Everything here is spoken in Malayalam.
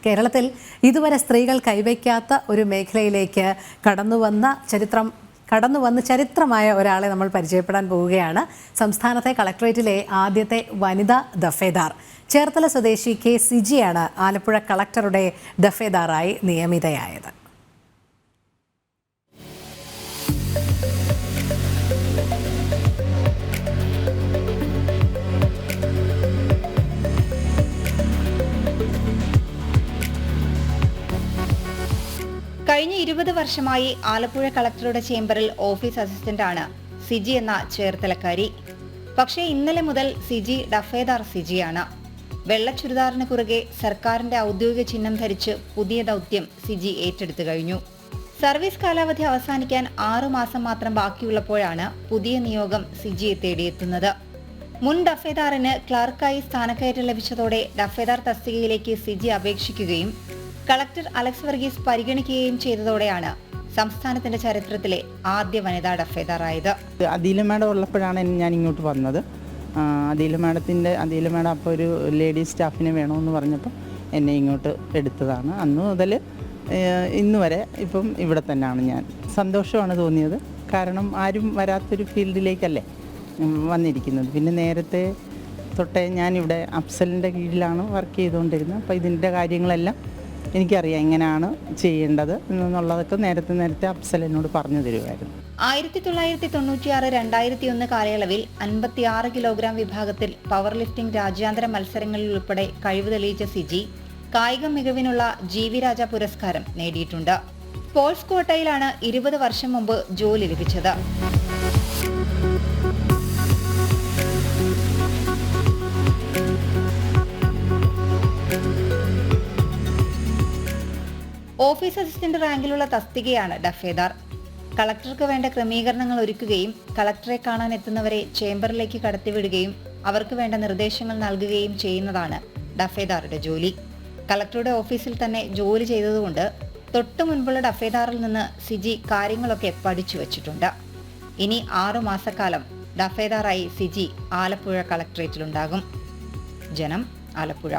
കേരളത്തിൽ ഇതുവരെ സ്ത്രീകൾ കൈവയ്ക്കാത്ത ഒരു മേഖലയിലേക്ക് കടന്നുവന്ന് ചരിത്രമായ ഒരാളെ നമ്മൾ പരിചയപ്പെടാൻ പോവുകയാണ്. സംസ്ഥാനത്തെ കളക്ടറേറ്റിലെ ആദ്യത്തെ വനിതാ ദഫേദാർ ചേർത്തല സ്വദേശി കെ സിജിയാണ് ആലപ്പുഴ കളക്ടറുടെ ദഫേദാറായി നിയമിതയായത്. കഴിഞ്ഞ 20 വർഷമായി ആലപ്പുഴ കളക്ടറുടെ ചേംബറിൽ ഓഫീസ് അസിസ്റ്റന്റാണ് സിജി എന്ന ചേർത്തലക്കാരി. പക്ഷേ ഇന്നലെ മുതൽ സിജി ഡഫേദാർ സിജിയാണ്. വെള്ള ചുരിദാറിന് കുറുകെ സർക്കാരിന്റെ ഔദ്യോഗിക ചിഹ്നം ധരിച്ച് പുതിയ ദൗത്യം സിജി ഏറ്റെടുത്തു കഴിഞ്ഞു. സർവീസ് കാലാവധി അവസാനിക്കാൻ 6 മാസം മാത്രം ബാക്കിയുള്ളപ്പോഴാണ് പുതിയ നിയോഗം സിജിയെ തേടിയെത്തുന്നത്. മുൻ ഡഫേദാറിന് ക്ലർക്കായി സ്ഥാനക്കയറ്റം ലഭിച്ചതോടെ ഡഫേദാർ തസ്തികയിലേക്ക് സിജി അപേക്ഷിക്കുകയും കളക്ടർ അലക്സ് വർഗീസ് പരിഗണിക്കുകയും ചെയ്തതോടെയാണ് സംസ്ഥാനത്തിന്റെ ചരിത്രത്തിലെ ആദ്യ വനിതാ ഡഫേദാറായത്. അദീല മാഡം ഉള്ളപ്പോഴാണ് ഞാൻ ഇങ്ങോട്ട് വന്നത്. അദീല മാഡം അപ്പോൾ ഒരു ലേഡി സ്റ്റാഫിനെ വേണമെന്ന് പറഞ്ഞപ്പോൾ എന്നെ ഇങ്ങോട്ട് എടുത്തതാണ്. അന്ന് മുതൽ ഇന്ന് വരെ ഇപ്പം ഇവിടെ തന്നെയാണ് ഞാൻ. സന്തോഷമാണ് തോന്നിയത്. കാരണം ആരും വരാത്തൊരു ഫീൽഡിലേക്കല്ലേ വന്നിരിക്കുന്നത്. പിന്നെ നേരത്തെ തൊട്ടേ ഞാനിവിടെ അഫ്സലിൻ്റെ കീഴിലാണ് വർക്ക് ചെയ്തുകൊണ്ടിരുന്നത്. അപ്പോൾ ഇതിൻ്റെ കാര്യങ്ങളെല്ലാം എനിക്കറിയാം എങ്ങനെയാണ് ചെയ്യേണ്ടത് എന്നുള്ളതൊക്കെ നേരത്തെ അഫ്സൽ എന്നോട് പറഞ്ഞു തരുമായിരുന്നു. 1996-2001 കാലയളവിൽ 56 കിലോഗ്രാം വിഭാഗത്തിൽ പവർ ലിഫ്റ്റിംഗ് രാജ്യാന്തര മത്സരങ്ങളിൽ ഉൾപ്പെടെ കഴിവ് തെളിയിച്ച സിജി കായിക മികവിനുള്ള ജി.വി. രാജ പുരസ്കാരം നേടിയിട്ടുണ്ട്. സ്പോർട്സ് കോട്ടയിലാണ് 20 വർഷം മുമ്പ് ജോലി ലഭിച്ചത്. ഓഫീസ് അസിസ്റ്റന്റ് റാങ്കിലുള്ള തസ്തികയാണ് ഡഫേദാർ. കളക്ടർക്ക് വേണ്ട ക്രമീകരണങ്ങൾ ഒരുക്കുകയും കളക്ടറെ കാണാൻ എത്തുന്നവരെ ചേംബറിലേക്ക് കടത്തിവിടുകയും അവർക്ക് വേണ്ട നിർദ്ദേശങ്ങൾ നൽകുകയും ചെയ്യുന്നതാണ് ഡഫേദാറുടെ ജോലി. കളക്ടറുടെ ഓഫീസിൽ തന്നെ ജോലി ചെയ്തതുകൊണ്ട് തൊട്ടു മുൻപുള്ള ഡഫേദാറിൽ നിന്ന് സിജി കാര്യങ്ങളൊക്കെ പഠിച്ചു വച്ചിട്ടുണ്ട്. ഇനി 6 മാസക്കാലം ഡഫേദാറായി സിജി ആലപ്പുഴ കളക്ടറേറ്റിലുണ്ടാകും. ജനം, ആലപ്പുഴ.